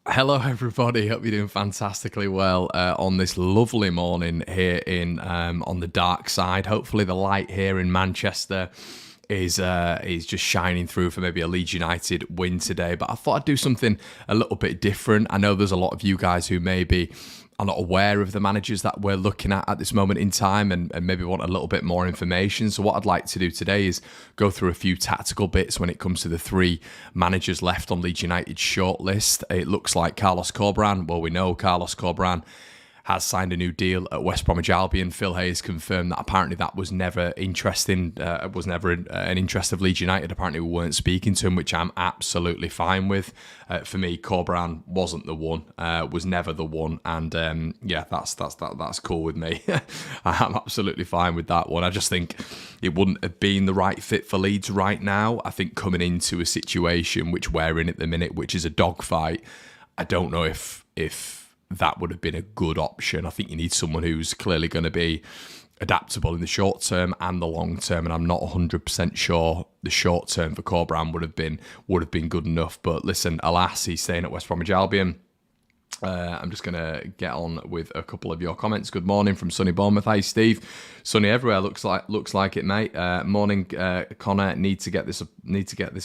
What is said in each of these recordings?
Hello, everybody. Hope you're doing fantastically well on this lovely morning here in on the dark side. Hopefully, the light here in Manchester is just shining through for maybe a Leeds United win today. But I thought I'd do something a little bit different. I know there's a lot of you guys who maybe are not aware of the managers that we're looking at this moment in time and maybe want a little bit more information. So what I'd like to do today is go through a few tactical bits when it comes to the three managers left on Leeds United's shortlist. It looks like Carlos Corberán. Well, we know Carlos Corberán has signed a new deal at West Bromwich Albion. Phil Hayes confirmed that apparently that was never interesting, was never an interest of Leeds United. Apparently we weren't speaking to him, which I'm absolutely fine with. For me, Corberán wasn't the one, was never the one, and yeah, that's cool with me. I'm absolutely fine with that one. I just think it wouldn't have been the right fit for Leeds right now. I think coming into a situation which we're in at the minute, which is a dogfight, I don't know if that would have been a good option. I think you need someone who's clearly going to be adaptable in the short term and the long term, and I'm not 100% sure the short term for Corberán would have been good enough. But listen, alas, he's staying at West Bromwich Albion. I'm just going to get on with a couple of your comments. Good morning from sunny Bournemouth. Hey, Steve. Sunny everywhere. Looks like it, mate. Morning, Connor. Need to get this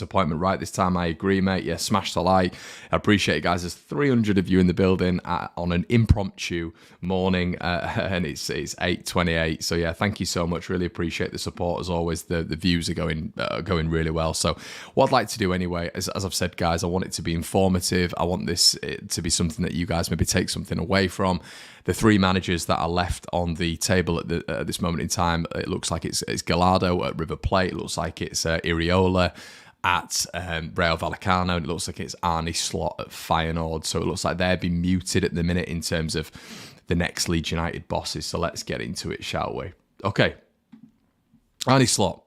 appointment right this time. I agree, mate. Yeah, smash the like. I appreciate it, guys. There's 300 of you in the building on an impromptu morning, and it's 8:28. So yeah, thank you so much. Really appreciate the support as always. The views are going really well. So what I'd like to do anyway, as I've said, guys, I want it to be informative. I want this to be something that you guys maybe take something away from. The three managers that are left on the table at this moment in time, it looks like it's Gallardo at River Plate. It looks like it's Iriola at Rayo Vallecano. It looks like it's Arne Slot at Feyenoord. So it looks like they're being muted at the minute in terms of the next Leeds United bosses. So let's get into it, shall we? Okay. Arne Slot.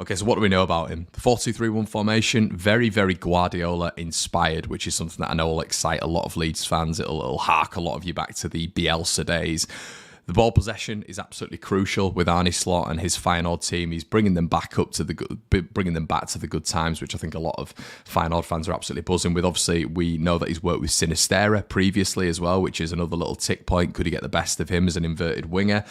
Okay, so what do we know about him? The 4-2-3-1 formation, very, very Guardiola-inspired, which is something that I know will excite a lot of Leeds fans. It'll hark a lot of you back to the Bielsa days. The ball possession is absolutely crucial with Arne Slot and his Feyenoord team. He's bringing them back to the good times, which I think a lot of Feyenoord fans are absolutely buzzing with. Obviously, we know that he's worked with Sinisterra previously as well, which is another little tick point. Could he get the best of him as an inverted winger?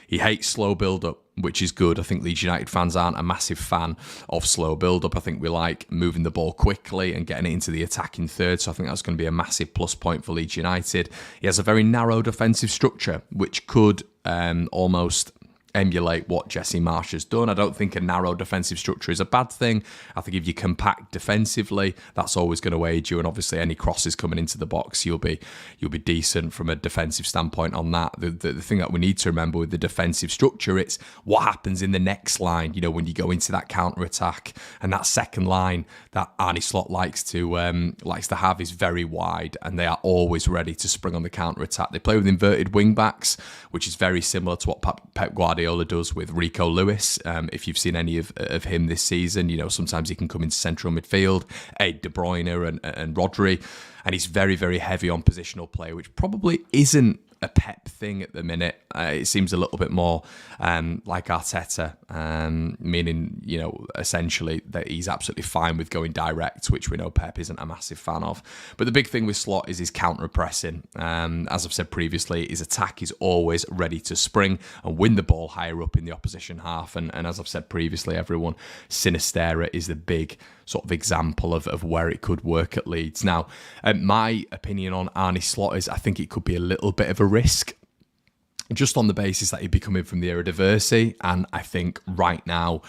He hates slow build-up, which is good. I think Leeds United fans aren't a massive fan of slow build-up. I think we like moving the ball quickly and getting it into the attacking third, so I think that's going to be a massive plus point for Leeds United. He has a very narrow defensive structure, which could almost emulate what Jesse Marsch has done. I don't think a narrow defensive structure is a bad thing. I think if you compact defensively, that's always going to aid you. And obviously, any crosses coming into the box, you'll be decent from a defensive standpoint on that. The thing that we need to remember with the defensive structure, it's what happens in the next line. You know, when you go into that counter attack, and that second line that Arne Slot likes to have is very wide, and they are always ready to spring on the counter attack. They play with inverted wing backs, which is very similar to what Pep Guardiola does with Rico Lewis. If you've seen any of him this season, you know, sometimes he can come into central midfield, De Bruyne and Rodri, and he's very, very heavy on positional play, which probably isn't a Pep thing at the minute. It seems a little bit more like Arteta, meaning, you know, essentially that he's absolutely fine with going direct, which we know Pep isn't a massive fan of. But the big thing with Slot is his counter-pressing. As I've said previously, his attack is always ready to spring and win the ball higher up in the opposition half. And as I've said previously, everyone, Sinisterra is the big sort of example of where it could work at Leeds. Now, my opinion on Arne Slot is I think it could be a little bit of a risk, just on the basis that he'd be coming from the Eredivisie. And I think right now,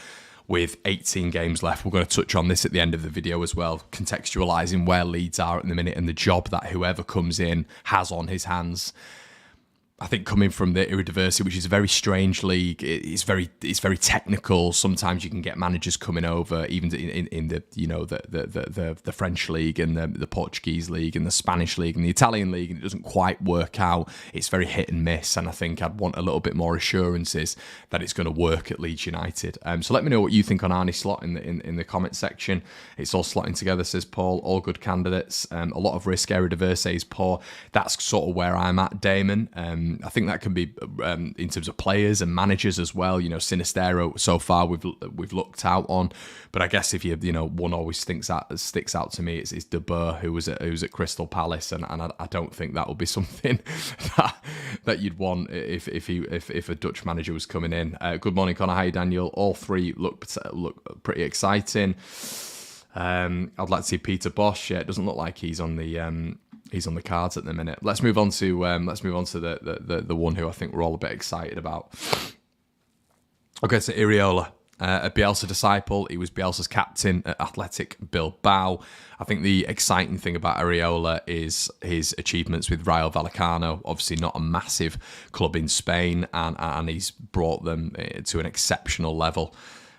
with 18 games left, we're going to touch on this at the end of the video as well, contextualising where Leeds are at the minute and the job that whoever comes in has on his hands. I think coming from the Eredivisie, which is a very strange league, it's very technical. Sometimes you can get managers coming over, even in the the French league and the Portuguese league and the Spanish league and the Italian league, and it doesn't quite work out. It's very hit and miss, and I think I'd want a little bit more assurances that it's going to work at Leeds United. So let me know what you think on Arne Slot in the comment section. It's all slotting together, says Paul. All good candidates. A lot of risk. Eredivisie is poor. That's sort of where I'm at, Damon. I think that can be in terms of players and managers as well. You know, Sinistero so far we've looked out on, but I guess if one always sticks out to me, it's De Boer, who was at Crystal Palace, and I don't think that would be something that you'd want if a Dutch manager was coming in. Good morning, Connor. Hi, Daniel. All three look pretty exciting. I'd like to see Peter Bosz. Yeah, it doesn't look like he's on the cards at the minute. Let's move on to the one who I think we're all a bit excited about. Okay, so Iraola, a Bielsa disciple. He was Bielsa's captain at Athletic Bilbao. I think the exciting thing about Iraola is his achievements with Rayo Vallecano. Obviously not a massive club in Spain, and he's brought them to an exceptional level.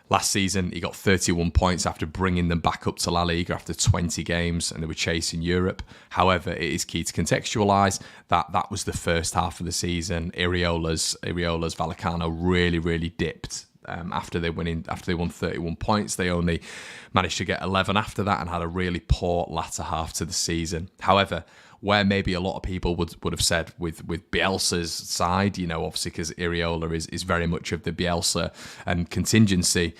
Last season, he got 31 points after bringing them back up to La Liga after 20 games, and they were chasing Europe. However, it is key to contextualise that was the first half of the season. Iraola's Vallecano really dipped. After they won 31 points, they only managed to get 11 after that and had a really poor latter half to the season. However, where maybe a lot of people would have said with Bielsa's side, obviously because Iraola is very much of the Bielsa contingency,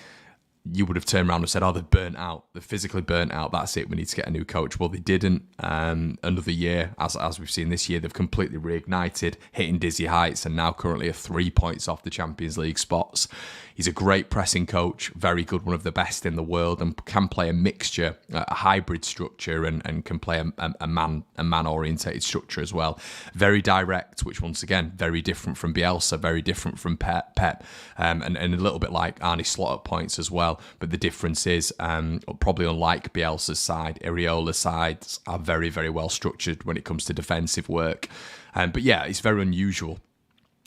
you would have turned around and said, they're burnt out. They're physically burnt out. That's it. We need to get a new coach. Well, they didn't. Another year, as we've seen this year, they've completely reignited, hitting dizzy heights, and now currently are 3 points off the Champions League spots. He's a great pressing coach, very good, one of the best in the world, and can play a mixture, a hybrid structure, and can play a man-orientated structure as well. Very direct, which once again, very different from Bielsa, very different from Pep, and a little bit like Arne Slot at points as well. But the difference is, probably unlike Bielsa's side, Iraola's sides are very, very well structured when it comes to defensive work. But yeah, it's very unusual.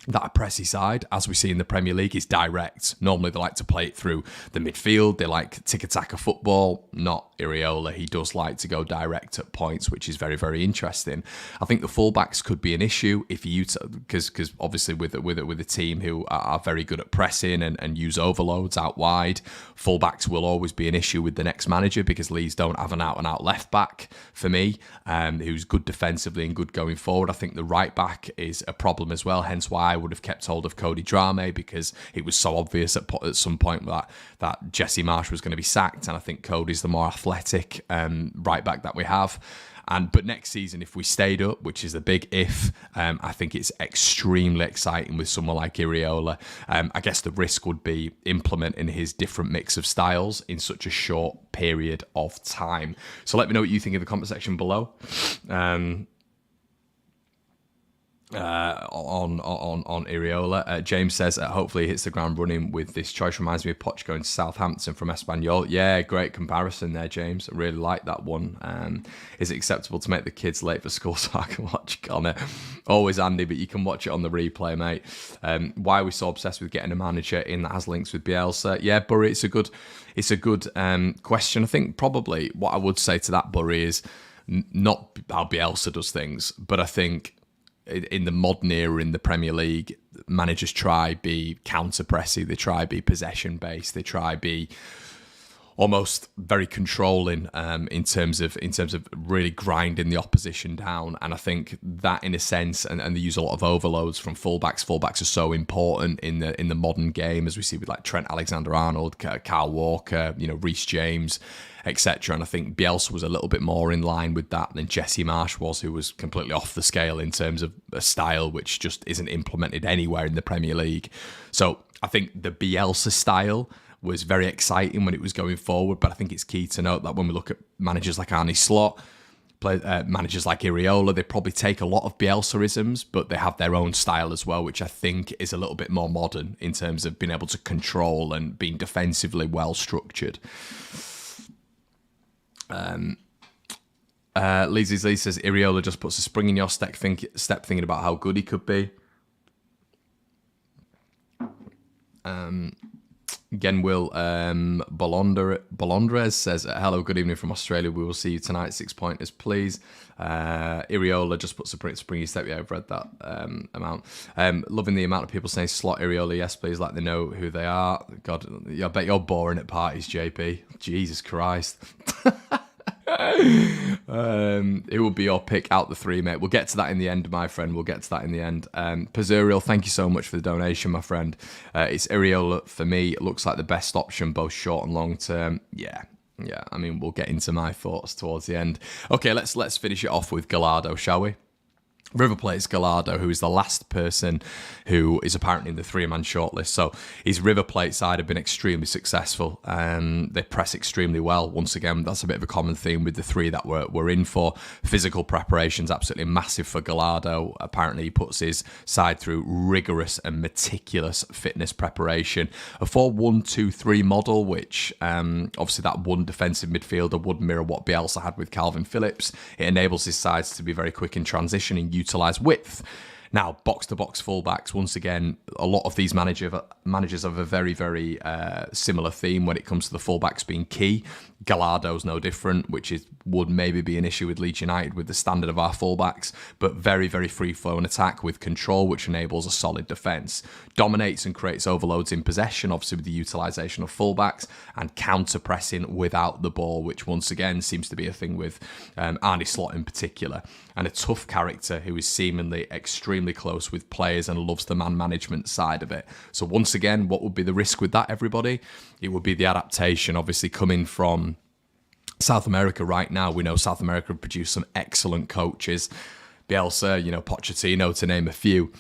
That pressy side, as we see in the Premier League, is direct. Normally they like to play it through the midfield. They like tiki-taka football. Not Iraola. He does like to go direct at points, which is very, very interesting. I think the fullbacks could be an issue if you, because obviously with a team who are very good at pressing and use overloads out wide, fullbacks will always be an issue with the next manager, because Leeds don't have an out-and-out left back for me, who's good defensively and good going forward. I think the right back is a problem as well. Hence why I would have kept hold of Cody Drame, because it was so obvious at some point that Jesse Marsch was going to be sacked, and I think Cody's the more athletic right back that we have. But next season, if we stayed up, which is a big if, I think it's extremely exciting with someone like Iraola. I guess the risk would be implementing his different mix of styles in such a short period of time. So let me know what you think in the comment section below. On Iraola. James says hopefully he hits the ground running with this choice. Reminds me of Poch going to Southampton from Espanyol. Yeah, great comparison there, James. I really like that one. Is it acceptable to make the kids late for school so I can watch Connor? Always Andy, but you can watch it on the replay, mate. Why are we so obsessed with getting a manager in that has links with Bielsa? Yeah, Burry, it's a good question. I think probably what I would say to that, Burry, is not how Bielsa does things, but I think in the modern era in the Premier League, managers try be counter-pressy, they try be possession-based, they try be almost very controlling in terms of really grinding the opposition down. And I think that, in a sense, and they use a lot of overloads from fullbacks. Fullbacks are so important in the modern game, as we see with like Trent Alexander-Arnold, Kyle Walker, Reece James, etc. And I think Bielsa was a little bit more in line with that than Jesse Marsch was, who was completely off the scale in terms of a style which just isn't implemented anywhere in the Premier League. So I think the Bielsa style was very exciting when it was going forward, but I think it's key to note that when we look at managers like Arne Slot, managers like Iraola, they probably take a lot of Bielsa-isms, but they have their own style as well, which I think is a little bit more modern in terms of being able to control and being defensively well structured. Leeds Lee says Iraola just puts a spring in your step thinking about how good he could be. Genwill Bolondres says, hello, good evening from Australia. We will see you tonight. 6 pointers, please. Iraola just puts a pretty springy step. Yeah, I've read that amount. Loving the amount of people saying slot Iraola. Yes, please, like they know who they are. God, I bet you're boring at parties, JP. Jesus Christ. It will be your pick out the three, mate. We'll get to that in the end, my friend. We'll get to that in the end. Pazuriel, thank you so much for the donation, my friend. It's Iriola for me. It looks like the best option, both short and long term. Yeah. I mean, we'll get into my thoughts towards the end. Okay, let's finish it off with Gallardo, shall we? River Plate's Gallardo, who is the last person who is apparently in the three-man shortlist. So his River Plate side have been extremely successful. They press extremely well. Once again, that's a bit of a common theme with the three that we're in for. Physical preparation's absolutely massive for Gallardo. Apparently, he puts his side through rigorous and meticulous fitness preparation. A 4-1-2-3 model, which obviously that one defensive midfielder would mirror what Bielsa had with Calvin Phillips. It enables his sides to be very quick in transition and utilise width. Now, box-to-box fullbacks, once again, a lot of these managers have a very, very similar theme when it comes to the fullbacks being key. Gallardo's no different, which would maybe be an issue with Leeds United with the standard of our fullbacks, but very, very free-flowing attack with control, which enables a solid defence. Dominates and creates overloads in possession, obviously with the utilisation of fullbacks, and counter-pressing without the ball, which once again seems to be a thing with Arne Slot in particular. And a tough character who is seemingly extremely close with players and loves the man management side of it. So once again, what would be the risk with that, everybody? It would be the adaptation, obviously coming from South America right now. We know South America have produced some excellent coaches. Bielsa, Pochettino, to name a few.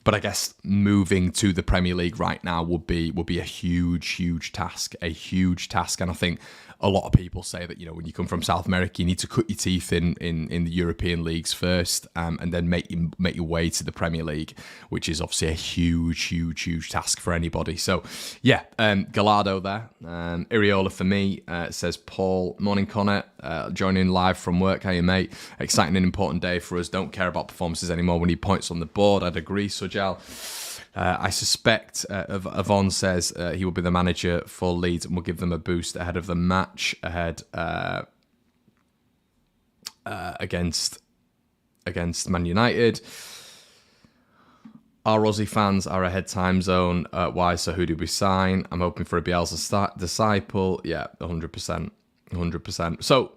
But I guess moving to the Premier League right now would be a huge task, And I think a lot of people say that, when you come from South America, you need to cut your teeth in the European leagues first, and then make your way to the Premier League, which is obviously a huge task for anybody. So, yeah, Gallardo there. Iriola for me, says Paul. Morning, Connor. Joining live from work. How you, mate? Exciting and important day for us. Don't care about performances anymore. We need points on the board. I'd agree, Sujal. I suspect Yvonne says he will be the manager for Leeds and will give them a boost ahead of the match ahead against Man United. Our Aussie fans are ahead time zone. Why? So who do we sign? I'm hoping for a Bielsa disciple. Yeah, 100%. 100%. So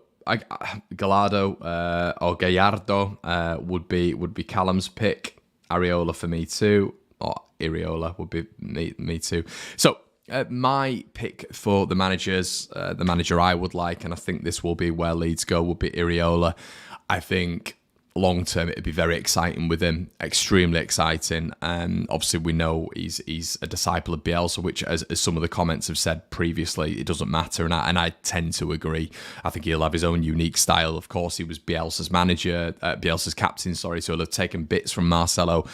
Gallardo or Gallardo would be Callum's pick. Ariola for me too. Or Iriola would be me too. So my pick for the manager I would like, and I think this will be where Leeds go, would be Iriola. I think long term it'd be very exciting with him, extremely exciting. And obviously we know he's a disciple of Bielsa, which as some of the comments have said previously, it doesn't matter, and I tend to agree. I think he'll have his own unique style. Of course, he was Bielsa's captain, so he'll have taken bits from Marcelo.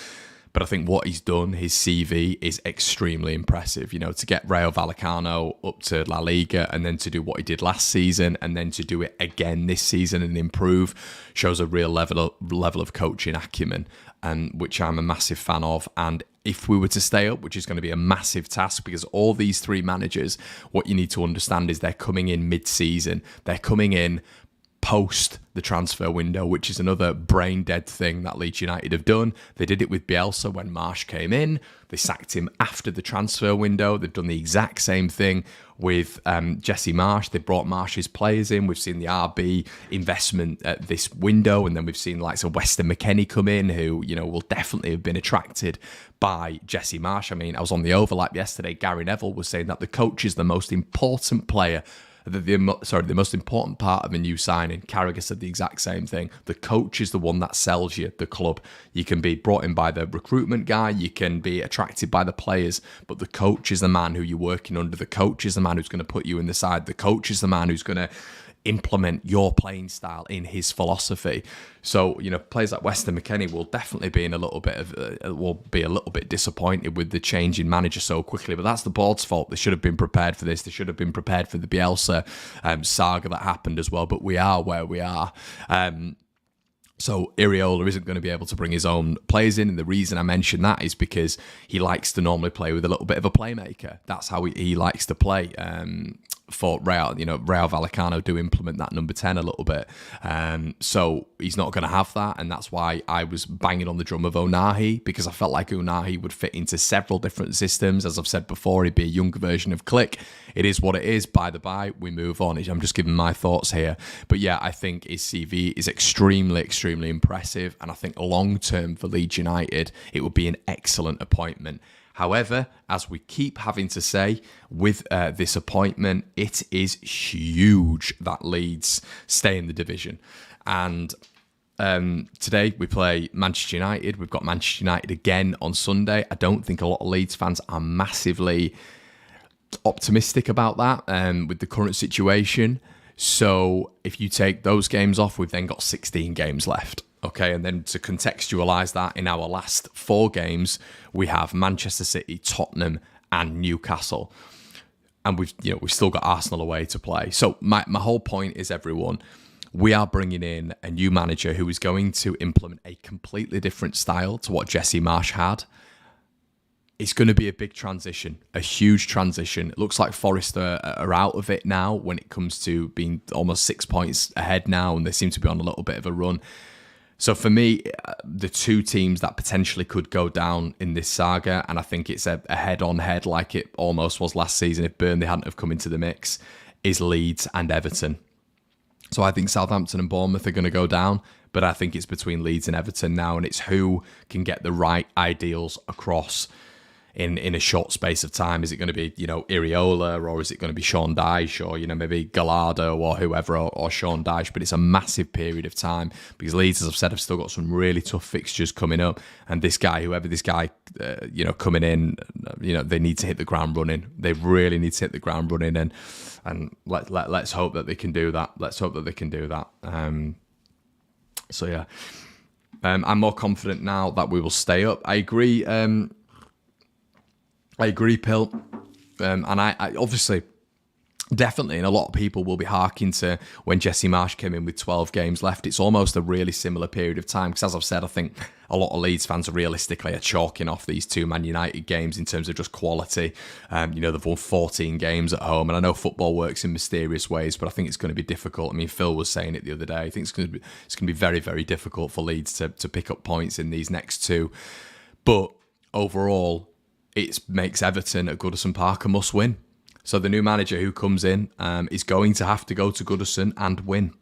But I think what he's done, his CV, is extremely impressive. To get Rayo Vallecano up to La Liga and then to do what he did last season and then to do it again this season and improve shows a real level of coaching acumen, and which I'm a massive fan of. And if we were to stay up, which is going to be a massive task, because all these three managers, what you need to understand is they're coming in mid-season. They're coming in post the transfer window, which is another brain dead thing that Leeds United have done. They did it with Bielsa when Marsch came in. They sacked him after the transfer window. They've done the exact same thing with Jesse Marsch. They brought Marsch's players in. We've seen the RB investment at this window, and then we've seen like Weston McKennie come in, who will definitely have been attracted by Jesse Marsch. I mean, I was on the overlap yesterday. Gary Neville was saying that the coach is the most important player. The most important part of a new signing. Carragher said the exact same thing. The coach is the one that sells you the club. You can be brought in by the recruitment guy, you can be attracted by the players, but the coach is the man who you're working under. The coach is the man who's going to put you in the side. The coach is the man who's going to implement your playing style in his philosophy. So, players like Weston McKennie will definitely be a little bit disappointed with the change in manager so quickly, but that's the board's fault. They should have been prepared for this. They should have been prepared for the Bielsa saga that happened as well, but we are where we are. So Iriola isn't going to be able to bring his own players in, and the reason I mention that is because he likes to normally play with a little bit of a playmaker. That's how he likes to play. for Real. Real Vallecano do implement that number 10 a little bit. So he's not going to have that. And that's why I was banging on the drum of Unahi, because I felt like Unahi would fit into several different systems. As I've said before, he'd be a younger version of Click. It is what it is. By the by, we move on. I'm just giving my thoughts here. But yeah, I think his CV is extremely, extremely impressive. And I think long-term for Leeds United, it would be an excellent appointment. However, as we keep having to say, with this appointment, it is huge that Leeds stay in the division. And today we play Manchester United. We've got Manchester United again on Sunday. I don't think a lot of Leeds fans are massively optimistic about that with the current situation. So if you take those games off, we've then got 16 games left. Okay, and then to contextualise that, in our last 4 games, we have Manchester City, Tottenham, and Newcastle, and we've still got Arsenal away to play. So my whole point is, everyone, we are bringing in a new manager who is going to implement a completely different style to what Jesse Marsch had. It's going to be a big transition, a huge transition. It looks like Forest are out of it now when it comes to being almost 6 points ahead now, and they seem to be on a little bit of a run. So for me, the 2 teams that potentially could go down in this saga, and I think it's a head-on-head like it almost was last season if Burnley hadn't have come into the mix, is Leeds and Everton. So I think Southampton and Bournemouth are going to go down, but I think it's between Leeds and Everton now, and it's who can get the right ideals across in a short space of time. Is it going to be, Iriola, or is it going to be Sean Dyche, or, maybe Gallardo or whoever, or Sean Dyche? But it's a massive period of time, because Leeds, as I've said, have still got some really tough fixtures coming up. And whoever this guy, coming in, they need to hit the ground running. They really need to hit the ground running. And let's hope that they can do that. Let's hope that they can do that. So yeah, I'm more confident now that we will stay up. I agree, Pill. And I obviously, definitely, and a lot of people will be harking to when Jesse Marsch came in with 12 games left. It's almost a really similar period of time, because as I've said, I think a lot of Leeds fans realistically are chalking off these 2 Man United games in terms of just quality. They've won 14 games at home, and I know football works in mysterious ways, but I think it's going to be difficult. I mean, Phil was saying it the other day. I think it's going to be very, very difficult for Leeds to pick up points in these next 2. But overall, it makes Everton at Goodison Park a must-win. So the new manager who comes in is going to have to go to Goodison and win.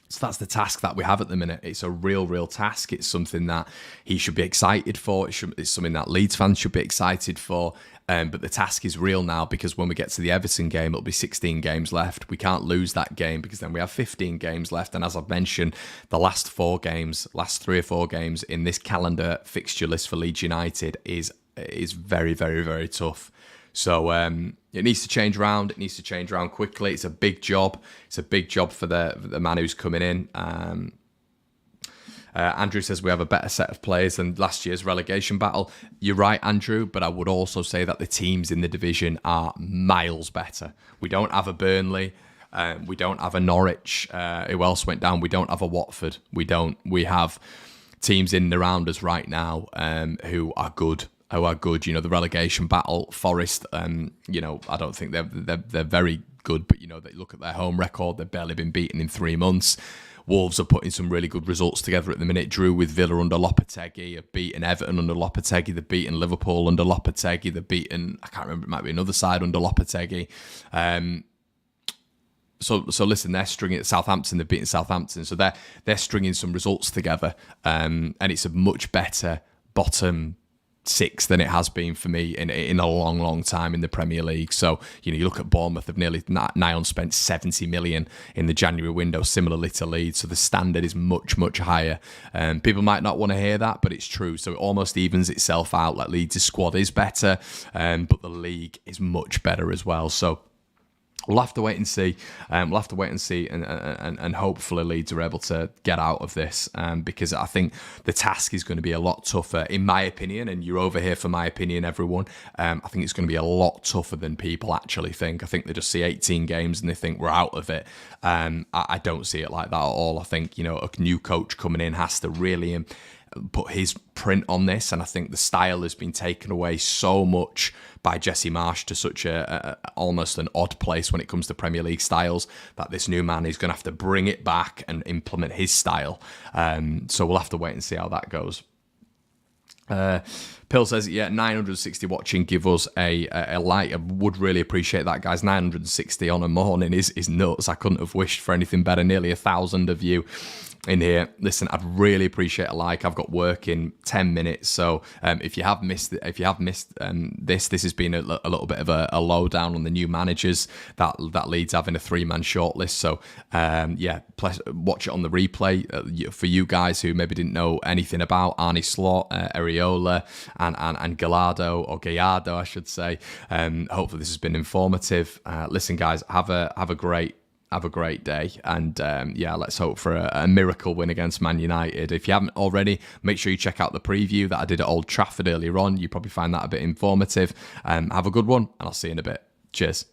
So that's the task that we have at the minute. It's a real task. It's something that he should be excited for. It's something that Leeds fans should be excited for. But the task is real now, because when we get to the Everton game, it'll be 16 games left. We can't lose that game, because then we have 15 games left. And as I've mentioned, the last 3 or 4 games in this calendar fixture list for Leeds United is very, very, very tough. So it needs to change around. It needs to change around quickly. It's a big job. It's a big job for the man who's coming in. Andrew says we have a better set of players than last year's relegation battle. You're right, Andrew, but I would also say that the teams in the division are miles better. We don't have a Burnley. We don't have a Norwich. Who else went down? We don't have a Watford. We have teams in and around us right now who are good. The relegation battle, Forest, I don't think they're very good, but, they look at their home record. They've barely been beaten in 3 months. Wolves are putting some really good results together at the minute. Drew with Villa under Lopetegui, have beaten Everton under Lopetegui, they've beaten Liverpool under Lopetegui, they've beaten, I can't remember, it might be another side under Lopetegui. So listen, they're stringing at Southampton, they've beaten Southampton, so they're stringing some results together, and it's a much better bottom 6 than it has been for me in a long time in the Premier League. So, you look at Bournemouth, they've nearly nigh on spent 70 million in the January window, similarly to Leeds. So the standard is much higher. People might not want to hear that, but it's true. So it almost evens itself out. Like, Leeds' squad is better, but the league is much better as well. So we'll have to wait and see. And hopefully Leeds are able to get out of this, because I think the task is going to be a lot tougher, in my opinion. And you're over here for my opinion, everyone. I think it's going to be a lot tougher than people actually think. I think they just see 18 games and they think we're out of it. I don't see it like that at all. I think a new coach coming in has to really put his print on this, and I think the style has been taken away so much by Jesse Marsch to such a almost an odd place when it comes to Premier League styles, that this new man is going to have to bring it back and implement his style. So we'll have to wait and see how that goes. Pill says, yeah, 960 watching, give us a like. I would really appreciate that, guys. 960 on a morning is nuts. I couldn't have wished for anything better. Nearly 1,000 of you in here. Listen, I'd really appreciate a like. I've got work in 10 minutes, so if you have missed this has been a little bit of a lowdown on the new managers that Leeds having a 3-man shortlist. So yeah, watch it on the replay for you guys who maybe didn't know anything about Arne Slot, Areola, and Gallardo, I should say. Hopefully this has been informative. Listen, guys, have a great day, and yeah, let's hope for a miracle win against Man United. If you haven't already, make sure you check out the preview that I did at Old Trafford earlier on. You probably find that a bit informative. Have a good one, and I'll see you in a bit. Cheers.